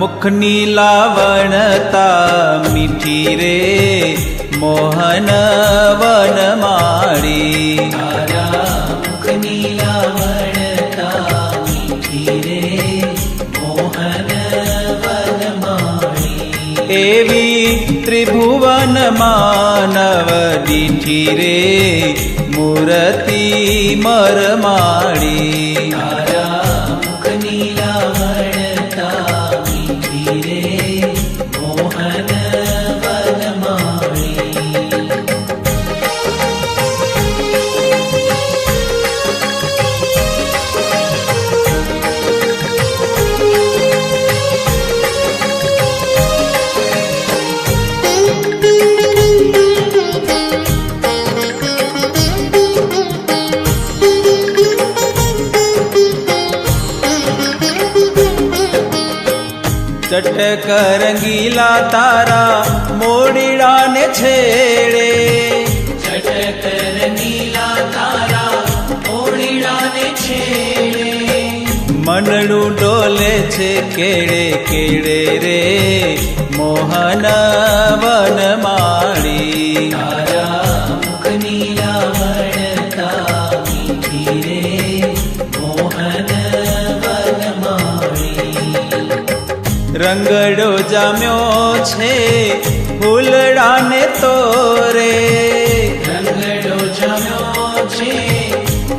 મુખની લાવણતા મીઠી રે મોહન વનમાળી. તારા મુખની લાવણતા મીઠી રે મોહન વનમાળી. એવી ત્રિભુવન માનવ દીઠી રે મૂર્તિ મરમાળી. તારા મુખની લાવણતા મીઠી રે મોહન વનમાળી. ચટક રંગીલા તારા મોડીડાને છેડે. ચટક રંગીલા તારા મોડીડાને છેડે. મનડું ડોલે છે કેડે કેડે રે મોહન વનમાળી. તારા મુખની લાવણતા મીઠી રે મોહન વનમાળી. રંગડો જામ્યો છે ફૂલડાને તોરે. રંગડો જામ્યો છે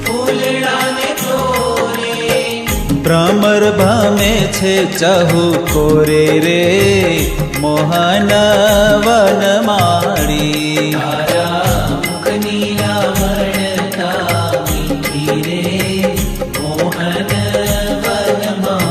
ફૂલડાને તોરે. ભ્રમર ભમે છે ચહુ કોરે રે મોહન વનમાળી. તારા મુખની લાવણતા મીઠી રે મોહન વનમાળી.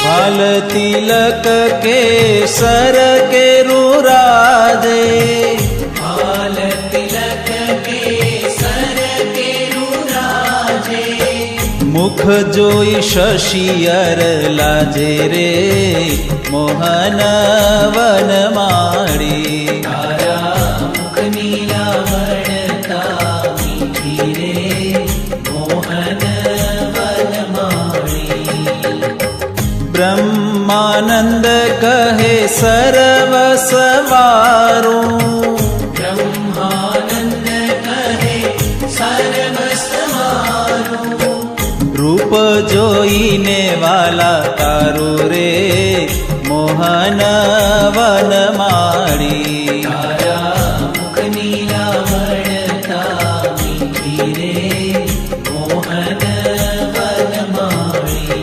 लाल तिलक के सर के रुराजे. लाल तिलक के सर के रुराजे. मुख जोई शशियर लाजे रे मोहन वनमाળી. तारा मुखनी लावणता मीठी रे मोहन वनमाળી. બ્રહ્માનંદ કહે સર્વ સવારું. બ્રહ્માનંદ કહે સર્વ સવારું. રૂપ જોઈને વાલા તારું રે મોહન વનમાળી. તારા મુખની લાવણતા મીઠી રે મોહન વનમાળી.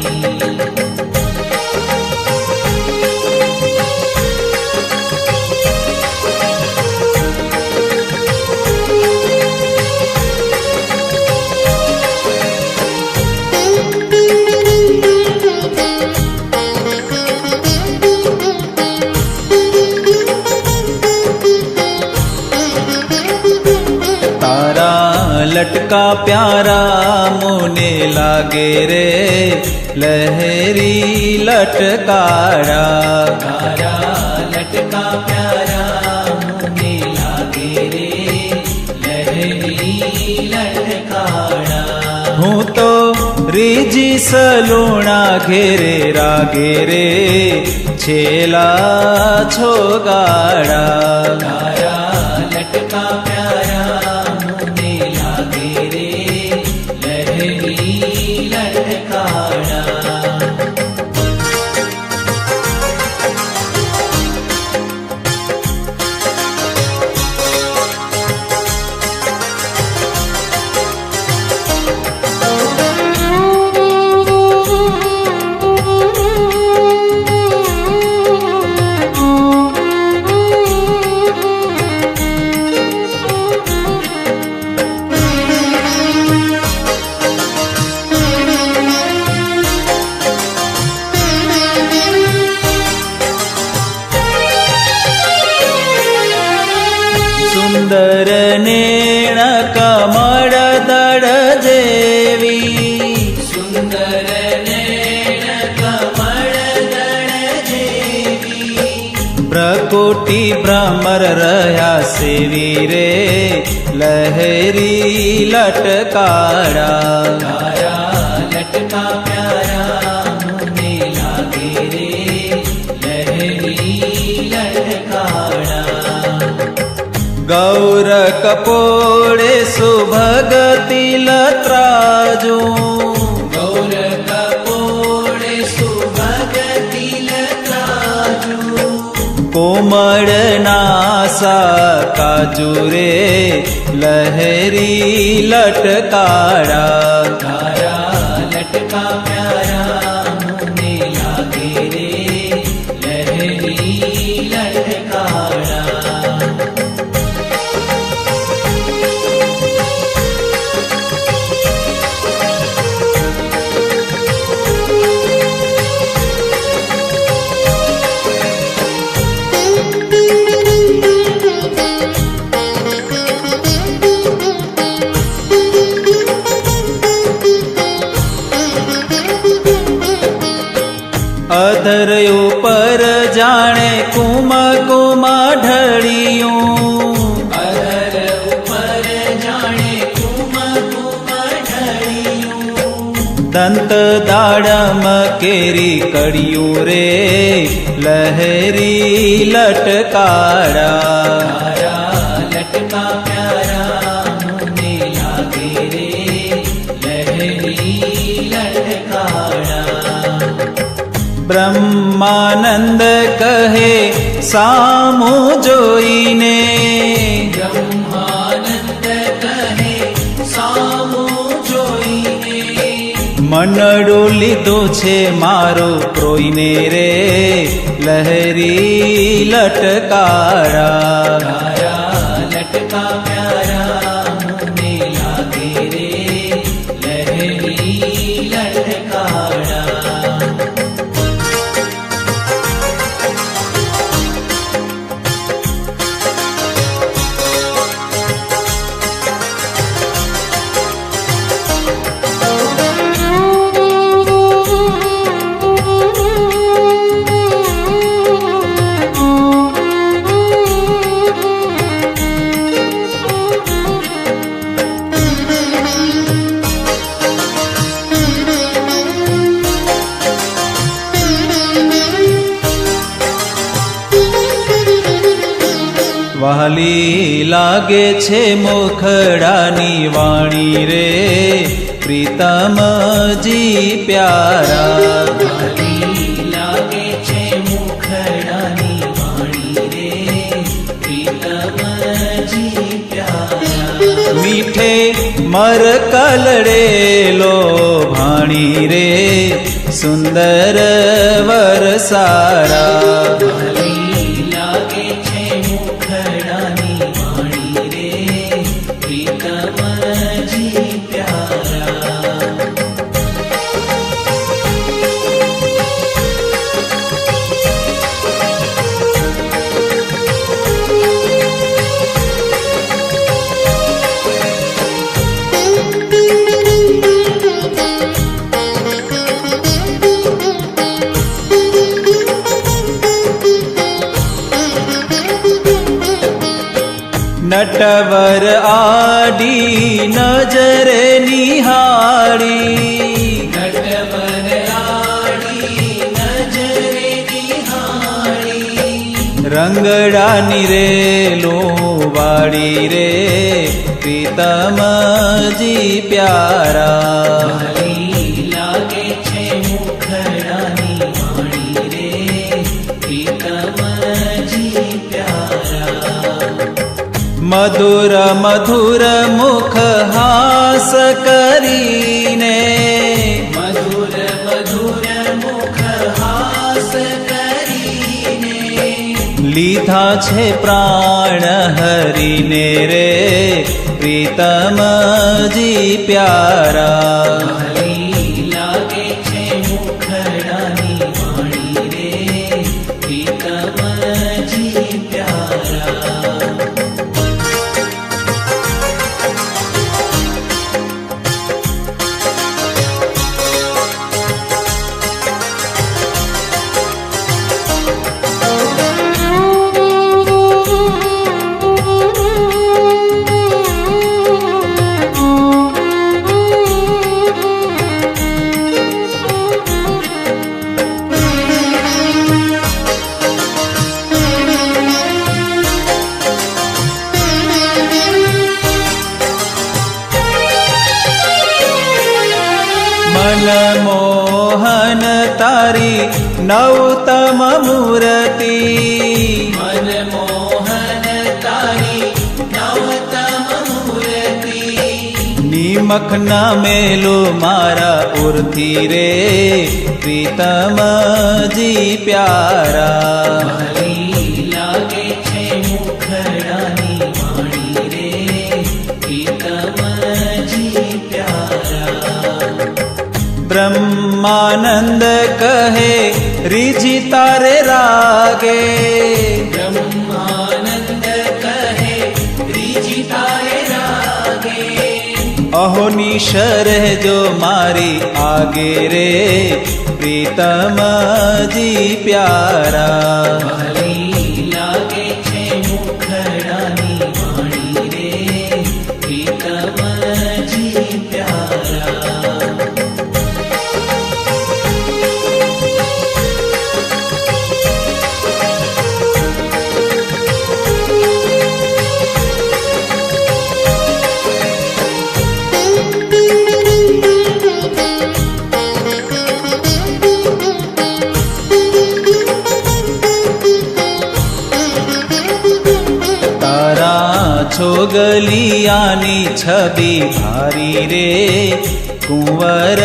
લટકા પ્યારા મુને લાગે રે લહેરી લટકારા. તારા લટકા પ્યારા મુને લાગે રે લહેરી લટકાળા. હું તો રીજી સલુણા ઘેરે રાગે રે છેલા છોગાડા. તારા લટકા પ્યારા મુને લાગે રે લહેરી લટકાળા. સુંદર નેણ કમળ દળ જેવી સુંદર નેણ કમળ દળ જેવી પ્રકૃતિ ભ્રમર રહ્યા સેવી રે લહેરી લટકારા તારા લટકા પ્યારા મને લાગે રે લહેરી લટકાળા ગૌર કપોળે સુભગતિ લત્રાજું ગૌર કપોળે સુભગતિ લત્રાજુ કોમળ નાસા કાજુ રે લહેરી લટકારા તારા લટકા પ્યારા મને લાગે રે લહેરી લટકાળા અધર ઉપર જાણે કુમ ઢળિયું અધર ઉપર જાણે કુમ ઢળિયું દંત દાડમ કેરી કડિયું રે લહેરી લટકારા તારા લટકા પ્યારા મને લાગે રે લહેરી લટકાળા બ્રહ્માનંદ કહે સામું જોઈને બ્રહ્માનંદ કહે સામું જોઈને મનડું લીધું છે મારો પ્રોઈને રે લહેરી લટકારા તારા લટકા પ્યારા મને લાગે રે લહેરી લટકાળા વહાલી લાગે છે મુખડાની વાણી રે પ્રીતમજી પ્યારા વાલી લાગે છે મુખડાની વાણી રે પ્રીતમજી પ્યારા મીઠે મર કલડેલો ભાણી રે સુંદર વર સારા વાલી લાગે છે મુખડાની વાણી રે પ્રીતમજી પ્યારા નટવર આડી નજરે નિહાળી નટવર આડી નજરે નિહાળી રંગડાની રે લો વાડી રે પ્રીતમજી પ્યારા વાલી લાગે છે મુખડાની વાણી રે પ્રીતમજી પ્યારા મધુર મધુર મુખ હાસ કરીને મધુર મધુર મુખ હાસ કરીને લીધા છે પ્રાણ હરીને રે પ્રીતમજી પ્યારા વાલી લાગે છે મુખડાની વાણી રે પ્રીતમજી પ્યારા નવતમ મૂર્તિ મનમોહન તારી નવતમ મૂર્તિ નિમખ ન મેલો મારા ઉરથી રે પ્રીતમજી પ્યારા મારી લાગે છે મુખડાની વાણી રે પ્રીતમજી પ્યારા બ્રહ્માનંદ કહે રીજી તારે રાગે બ્રહ્માનંદ કહે ત્રીજી તારે રાગે અહોનિશ રહેજો મારી આગે રે પ્રીતમજી પ્યારા મારી લાગે છે મુખડાની વાણી રે પ્રીતમજી પ્યારા છોગલિયાની છબી ભારી રે કુંવર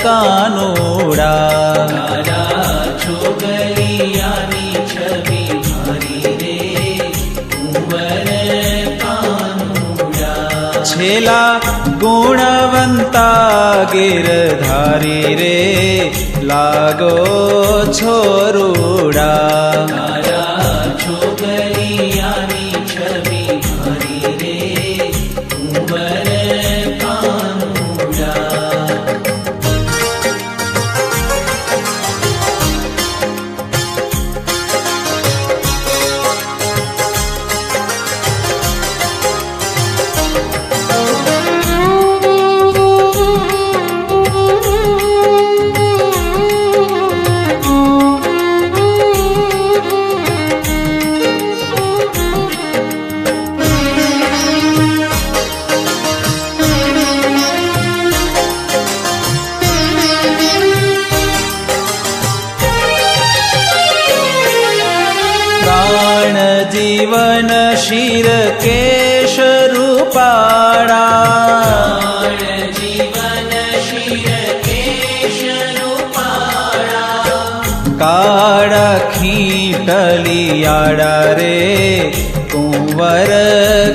કાનોડા તારા છોગલિયાની છબી ભારી રે કુંવર કાનુડા છેલા ગુણવંતા ગિરધારી રે લાગો છોરુડા તારા છોગલિયાની છબી ભારી રે કુંવર કાનુડા પ્રાણ જીવન શિર કેશ રૂપાળા જીવન શિર કેશ રૂપાળા કાળા ખીટલિયાળા રે કુંવર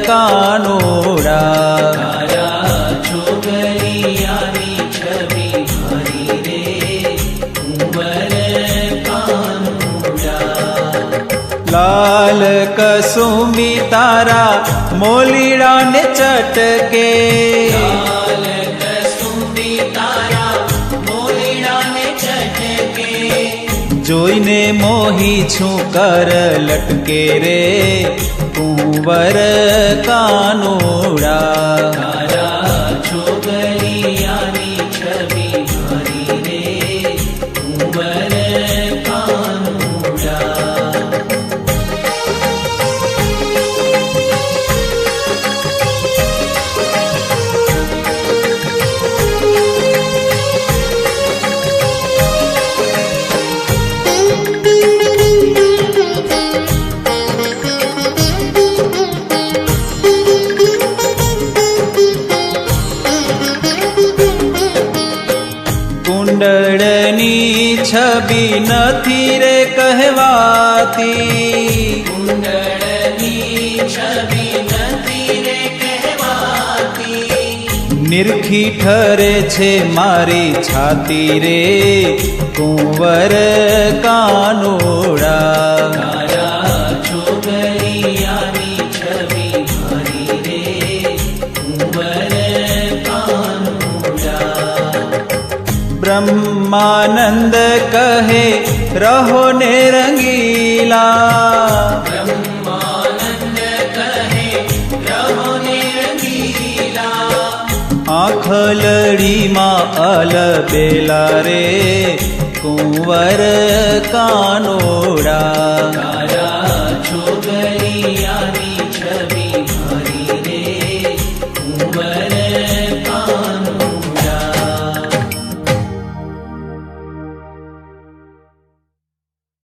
કાનોડા તારા છોગલિયાની છબી ભારી રે કુંવર કાનુડા લાલ કસુંબી તારા મોલીડાને ચટકે લાલ કસુંબી તારા મોલીડાને ચટકે જોઈને મોહી છું કર લટકે રે કુંવર કાનોડા તારા છોગલિયાની છબી ભારી રે કુંવર કાનુડા કુંડળની છબી નથી રે કહેવાતી કુંડળની છબી નથી રે કહેવાતી નિરખી ઠરે છે મારી છાતી રે કુંવર કાનોડા તારા છોગલિયાની છબી ભારી રે કુંવર કાનુડા બ્રહ્માનંદ કહે રહો ને રંગીલા બ્રહ્માનંદ કહે રહો ને રંગીલા આંખલડીમાં અલબેલા રે કુંવર કાનોડા